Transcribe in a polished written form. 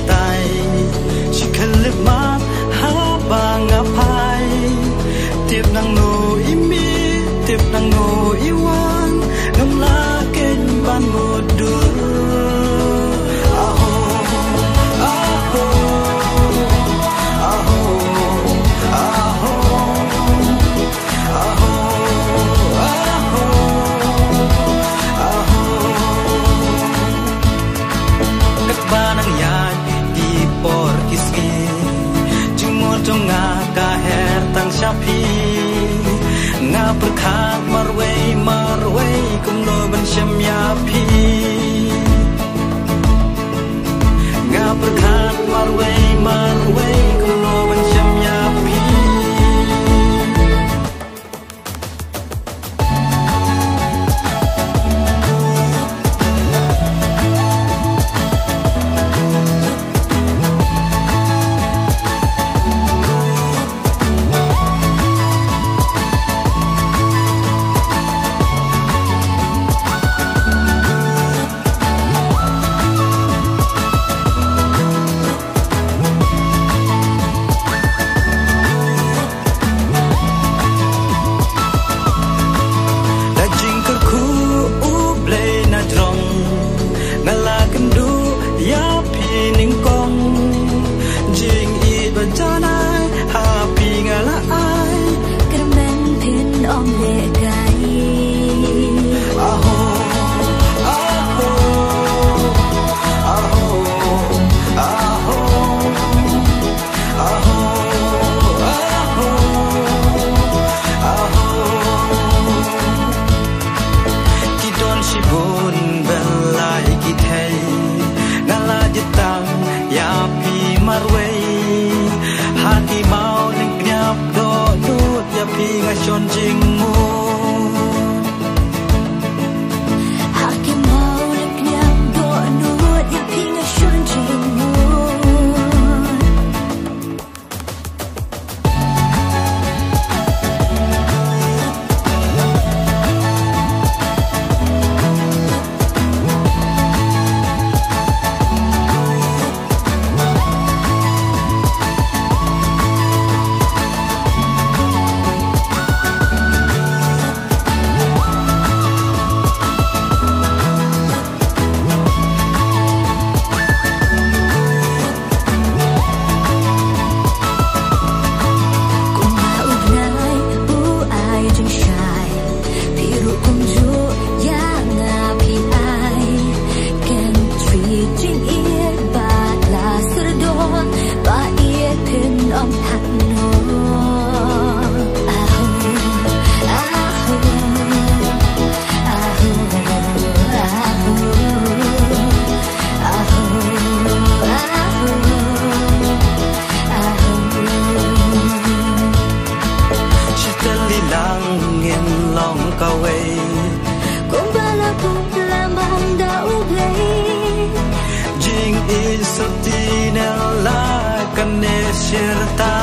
tay chỉ cần lướt mắt há bang apai tiếp năng nô imi tiếp năng nô iwan ngâm lá kênh ban một đứa Sapi nga berkat marway kumno bensyam yapi nga berkat marway kumno bensyam yapi chôn chinh mu haki mau lek nyam do nuot ya pinga chôn chinh mu Insultina la canne certa